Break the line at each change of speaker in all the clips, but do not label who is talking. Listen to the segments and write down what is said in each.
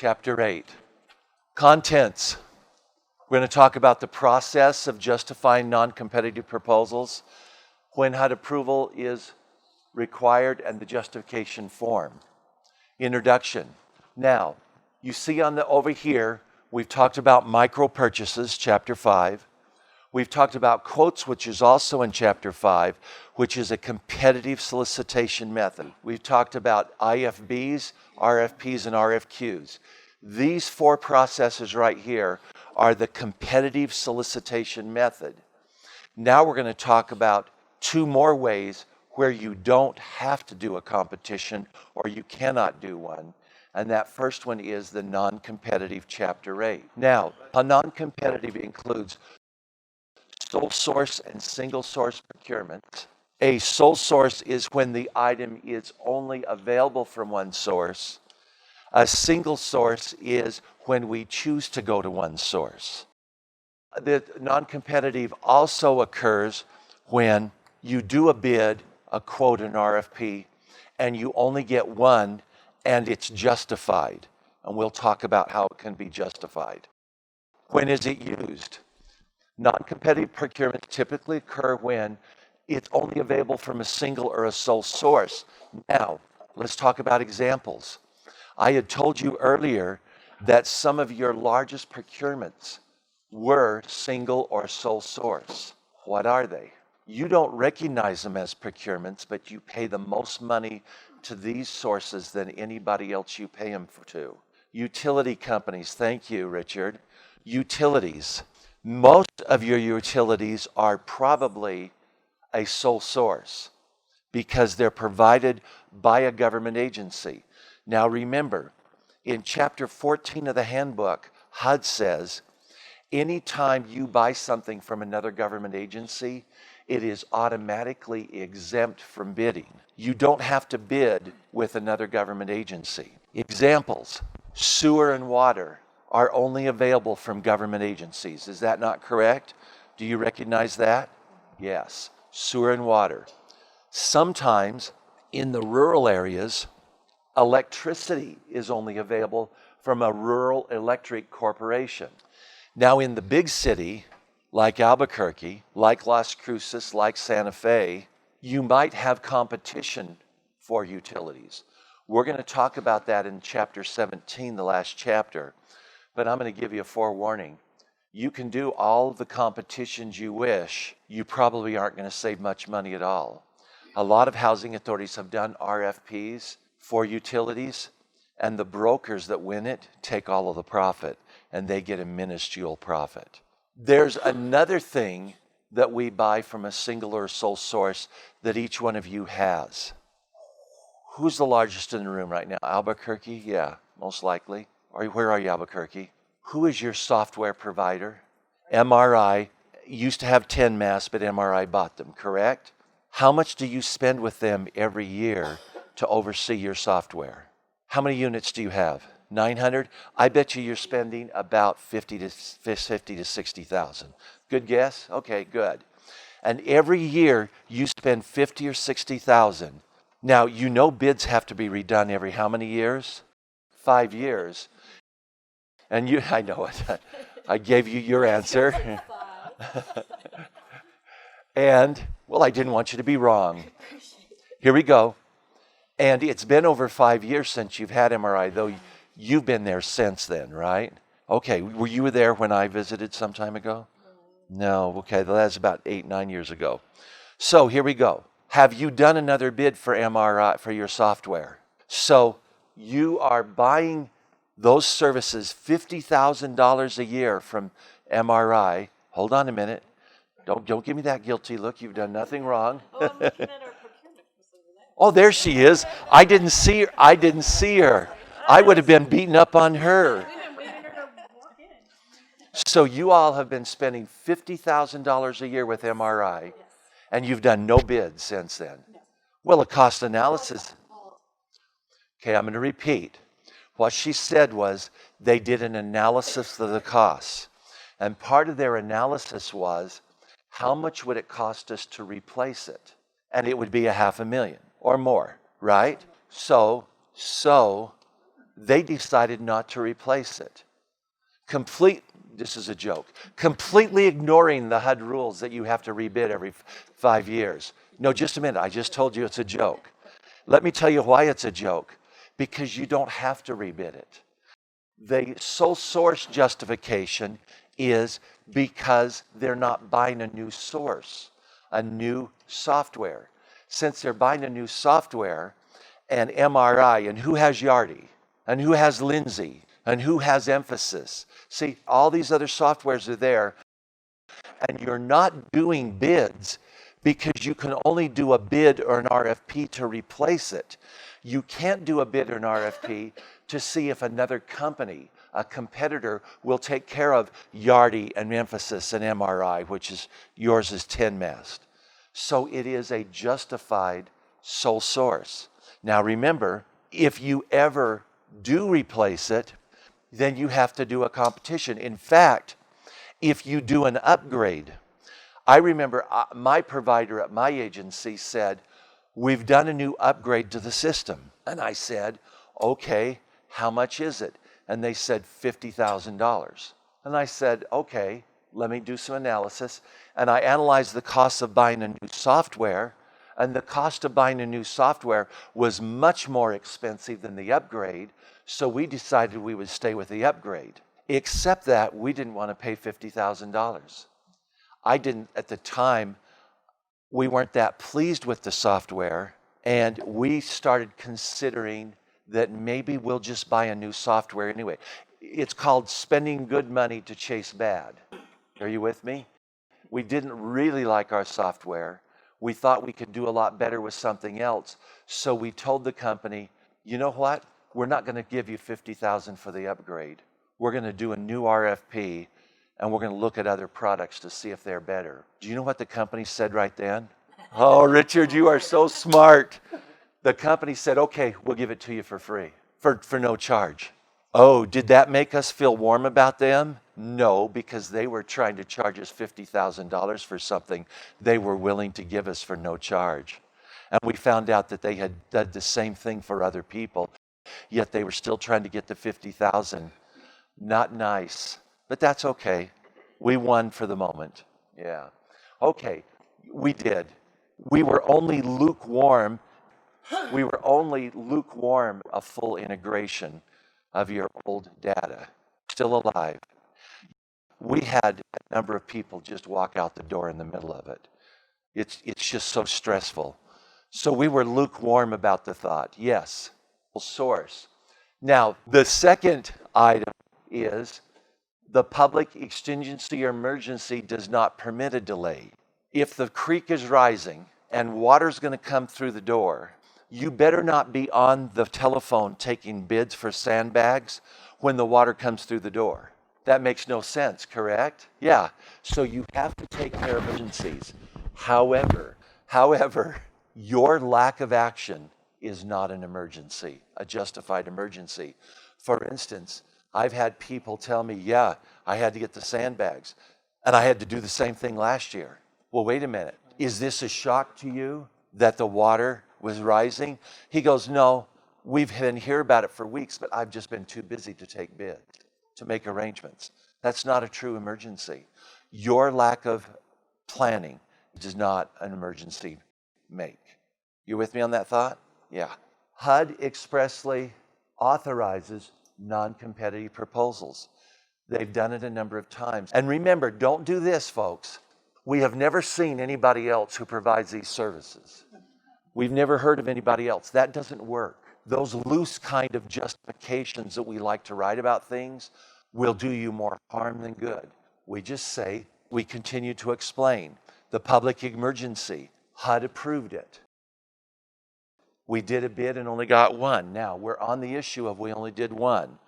Chapter 8. Contents. We're going to talk about the process of justifying non-competitive proposals, when HUD approval is required, and the justification form. Introduction. Now, you see over here, we've talked about micro purchases, Chapter 5. We've talked about quotes, which is also in Chapter 5, which is a competitive solicitation method. We've talked about IFBs, RFPs, and RFQs. These four processes right here are the competitive solicitation method. Now we're going to talk about two more ways where you don't have to do a competition or you cannot do one. And that first one is the non-competitive Chapter 8. Now, a non-competitive includes sole source and single source procurement. A sole source is when the item is only available from one source. A single source is when we choose to go to one source. The non-competitive also occurs when you do a bid, a quote, an RFP, and you only get one and it's justified. And we'll talk about how it can be justified. When is it used? Non-competitive procurements typically occur when it's only available from a single or a sole source. Now, let's talk about examples. I had told you earlier that some of your largest procurements were single or sole source. What are they? You don't recognize them as procurements, but you pay the most money to these sources than anybody else you pay them to. Utility companies, thank you, Richard. Utilities. Most of your utilities are probably a sole source because they're provided by a government agency. Now remember, in Chapter 14 of the handbook, HUD says, anytime you buy something from another government agency, it is automatically exempt from bidding. You don't have to bid with another government agency. Examples, sewer and water are only available from government agencies. Is that not correct? Do you recognize that? Yes, sewer and water. Sometimes in the rural areas, electricity is only available from a rural electric corporation. Now in the big city, like Albuquerque, like Las Cruces, like Santa Fe, you might have competition for utilities. We're going to talk about that in Chapter 17, the last chapter, but I'm going to give you a forewarning. You can do all the competitions you wish. You probably aren't going to save much money at all. A lot of housing authorities have done RFPs for utilities, and the brokers that win it take all of the profit, and they get a minuscule profit. There's another thing that we buy from a single or sole source that each one of you has. Who's the largest in the room right now? Albuquerque? Yeah, most likely. Where are you, Albuquerque? Who is your software provider? MRI. Used to have 10 masks, but MRI bought them, correct? How much do you spend with them every year to oversee your software? How many units do you have? 900? I bet you're spending about 50 to 60,000. Good guess? Okay, good. And every year you spend 50 or 60,000. Now, you know bids have to be redone every how many years? 5 years. And I know it. I gave you your answer. And, well, I didn't want you to be wrong. Here we go. And it's been over 5 years since you've had MRI, though you've been there since then, right? Okay, were you there when I visited some time ago? No, okay, that's about 8-9 years ago. So here we go. Have you done another bid for MRI for your software? So you are buying those services, $50,000 a year from MRI. Hold on a minute. Don't give me that guilty look. You've done nothing wrong.
Oh, I'm looking at our procurement facility.
Oh, there she is. I didn't see her. I would have been beaten up on her.
We've been waiting for her to walk in.
So you all have been spending $50,000 a year with MRI,
Yes.
and you've done no bids since then.
No.
Well, a cost analysis. Okay, I'm going to repeat. What she said was they did an analysis of the costs. And part of their analysis was, how much would it cost us to replace it? And it would be $500,000 or more, right? So they decided not to replace it. This is a joke, completely ignoring the HUD rules that you have to rebid every 5 years. No, just a minute, I just told you it's a joke. Let me tell you why it's a joke. Because you don't have to rebid it. The sole source justification is because they're not buying a new source, a new software. Since they're buying a new software and MRI, and who has Yardi, and who has Lindsay, and who has Emphasis. See, all these other softwares are there, and you're not doing bids because you can only do a bid or an RFP to replace it. You can't do a bid or an RFP to see if another company, a competitor, will take care of Yardi and Emphasis and MRI, which is yours is 10 mast. So it is a justified sole source. Now remember, if you ever do replace it, then you have to do a competition. In fact, if you do an upgrade, I remember my provider at my agency said, we've done a new upgrade to the system. And I said, okay, how much is it? And they said $50,000. And I said, okay, let me do some analysis. And I analyzed the cost of buying a new software. And the cost of buying a new software was much more expensive than the upgrade. So we decided we would stay with the upgrade. Except that we didn't want to pay $50,000. I didn't, at the time, we weren't that pleased with the software, and we started considering that maybe we'll just buy a new software anyway. It's called spending good money to chase bad. Are you with me? We didn't really like our software. We thought we could do a lot better with something else. So we told the company, you know what? We're not going to give you $50,000 for the upgrade. We're going to do a new RFP, and we're going to look at other products to see if they're better. Do you know what the company said right then? Oh, Richard, you are so smart. The company said, okay, we'll give it to you for free, for no charge. Oh, did that make us feel warm about them? No, because they were trying to charge us $50,000 for something they were willing to give us for no charge. And we found out that they had done the same thing for other people, yet they were still trying to get the $50,000. Not nice, but that's okay. We won for the moment. Yeah. Okay, we did. We were only lukewarm. We were only lukewarm a full integration of your old data, still alive. We had a number of people just walk out the door in the middle of it. It's just so stressful. So we were lukewarm about the thought. Yes, source. Now, the second item is the public exigency or emergency does not permit a delay. If the creek is rising and water's going to come through the door, you better not be on the telephone taking bids for sandbags when the water comes through the door. That makes no sense, correct? Yeah, so you have to take care of emergencies. However, your lack of action is not an emergency, a justified emergency. For instance, I've had people tell me, yeah, I had to get the sandbags, and I had to do the same thing last year. Well, wait a minute. Is this a shock to you that the water was rising? He goes, no, we've been hearing about it for weeks, but I've just been too busy to take bids, to make arrangements. That's not a true emergency. Your lack of planning does not an emergency make. You with me on that thought? Yeah. HUD expressly authorizes non-competitive proposals. They've done it a number of times. And remember, don't do this, folks. We have never seen anybody else who provides these services. We've never heard of anybody else. That doesn't work. Those loose kind of justifications that we like to write about things will do you more harm than good. We just say, we continue to explain. The public emergency, HUD approved it. We did a bid and only got one. Now, we're on the issue of we only did one.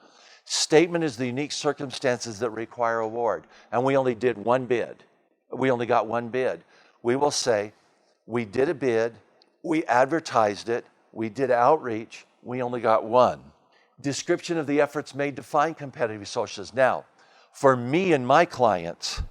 Statement is the unique circumstances that require award, and we only did one bid. We only got one bid. We will say, we did a bid, we advertised it, we did outreach, we only got one. Description of the efforts made to find competitive sources. Now, for me and my clients,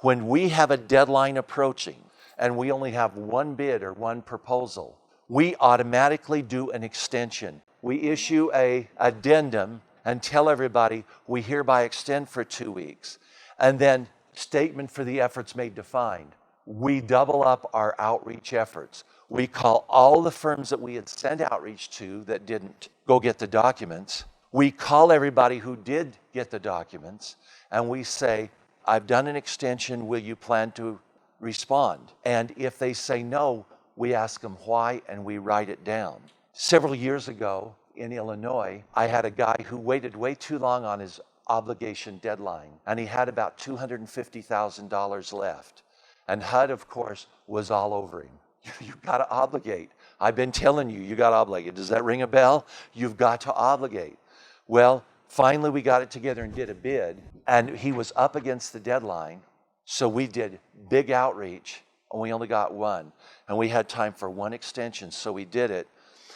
when we have a deadline approaching and we only have one bid or one proposal, we automatically do an extension we issue a addendum and tell everybody we hereby extend for 2 weeks. And then statement for the efforts made defined. We double up our outreach efforts. We call all the firms that we had sent outreach to that didn't go get the documents. We call everybody who did get the documents, and we say, I've done an extension, will you plan to respond? And if they say no, we ask them why, and we write it down. Several years ago in Illinois, I had a guy who waited way too long on his obligation deadline, and he had about $250,000 left. And HUD, of course, was all over him. You've got to obligate. I've been telling you, you got to obligate. Does that ring a bell? You've got to obligate. Well, finally we got it together and did a bid, and he was up against the deadline. So we did big outreach, and we only got one. And we had time for one extension, so we did it.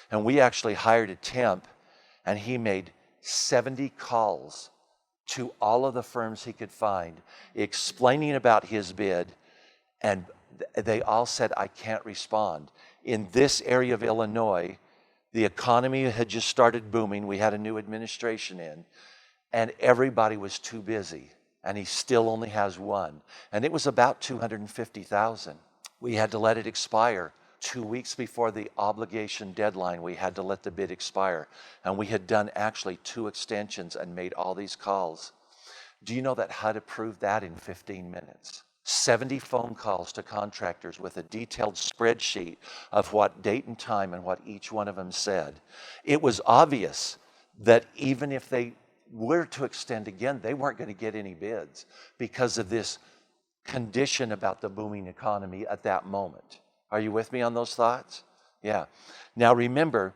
And we actually hired a temp, and he made 70 calls to all of the firms he could find, explaining about his bid, and they all said, I can't respond. In this area of Illinois, the economy had just started booming. We had a new administration in, and everybody was too busy, and he still only has one. And it was about $250,000. We had to let it expire. 2 weeks before the obligation deadline, we had to let the bid expire. And we had done actually 2 extensions and made all these calls. Do you know that HUD approved that in 15 minutes? 70 phone calls to contractors with a detailed spreadsheet of what date and time and what each one of them said. It was obvious that even if they were to extend again, they weren't going to get any bids because of this condition about the booming economy at that moment. Are you with me on those thoughts? Yeah. Now remember,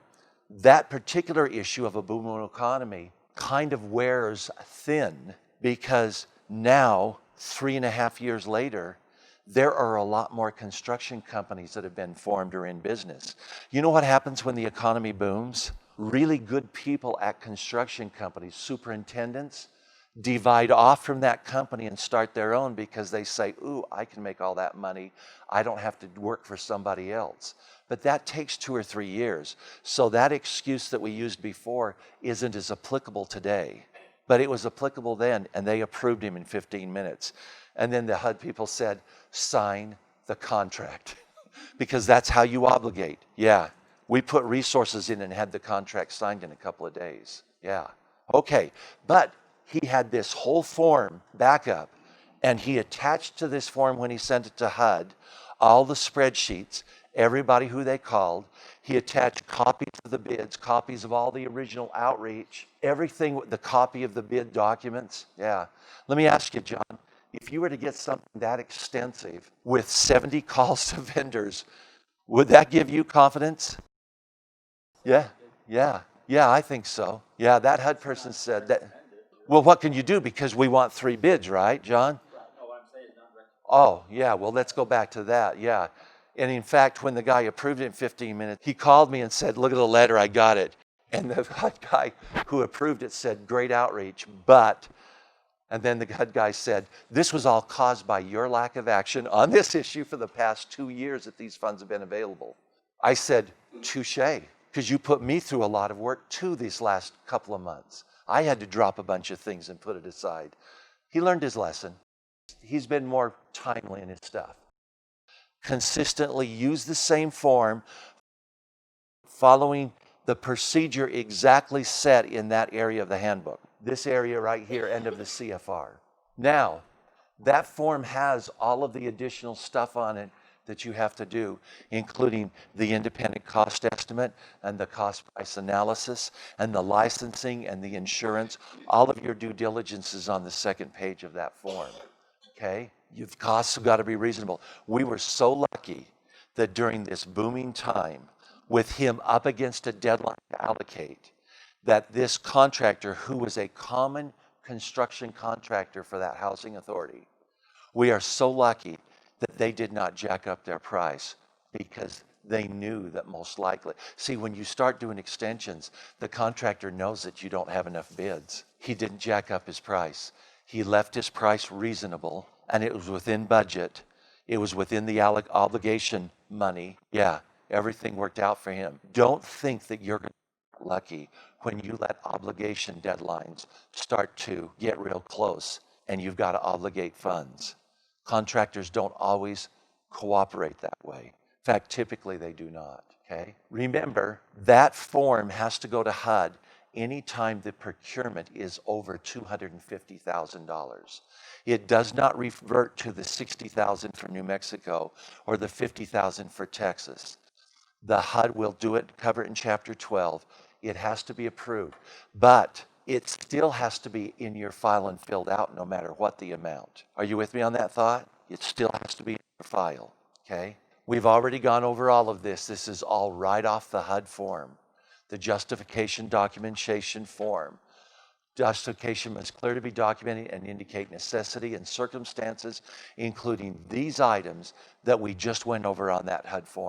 that particular issue of a booming economy kind of wears thin because now, 3.5 years later, there are a lot more construction companies that have been formed or in business. You know what happens when the economy booms? Really good people at construction companies, superintendents, divide off from that company and start their own because they say, ooh, I can make all that money. I don't have to work for somebody else. But that takes 2 or 3 years. So that excuse that we used before isn't as applicable today. But it was applicable then, and they approved him in 15 minutes. And then the HUD people said, sign the contract. Because that's how you obligate. Yeah. We put resources in and had the contract signed in a couple of days. Yeah. Okay. But he had this whole form backup, and he attached to this form when he sent it to HUD all the spreadsheets, everybody who they called. He attached copies of the bids, copies of all the original outreach, everything with the copy of the bid documents. Yeah. Let me ask you, John, if you were to get something that extensive with 70 calls to vendors, would that give you confidence? Yeah. Yeah, I think so. Yeah, that HUD person said that. Well, what can you do? Because we want 3 bids, right, John?
No, what I'm saying is not recommended.
Oh, yeah, well, let's go back to that, yeah. And in fact, when the guy approved it in 15 minutes, he called me and said, look at the letter, I got it. And the HUD guy who approved it said, great outreach, but, and then the HUD guy said, this was all caused by your lack of action on this issue for the past 2 years that these funds have been available. I said, touche, because you put me through a lot of work too these last couple of months. I had to drop a bunch of things and put it aside. He learned his lesson. He's been more timely in his stuff. Consistently use the same form, following the procedure exactly set in that area of the handbook. This area right here, end of the CFR. Now, that form has all of the additional stuff on it that you have to do, including the independent cost estimate and the cost price analysis and the licensing and the insurance. All of your due diligence is on the second page of that form, okay? Your costs have got to be reasonable. We were so lucky that during this booming time, with him up against a deadline to allocate, that this contractor, who was a common construction contractor for that housing authority, we are so lucky that they did not jack up their price because they knew that most likely. See, when you start doing extensions, the contractor knows that you don't have enough bids. He didn't jack up his price. He left his price reasonable, and it was within budget. It was within the obligation money. Yeah, everything worked out for him. Don't think that you're going to lucky when you let obligation deadlines start to get real close and you've got to obligate funds. Contractors don't always cooperate that way. In fact, typically they do not, okay? Remember, that form has to go to HUD anytime the procurement is over $250,000. It does not revert to the $60,000 for New Mexico or the $50,000 for Texas. The HUD will do it, cover it in Chapter 12. It has to be approved, but it still has to be in your file and filled out no matter what the amount. Are you with me on that thought? It still has to be in your file, okay? We've already gone over all of this. This is all right off the HUD form, the Justification Documentation form. Justification must clearly be documented and indicate necessity and circumstances, including these items that we just went over on that HUD form.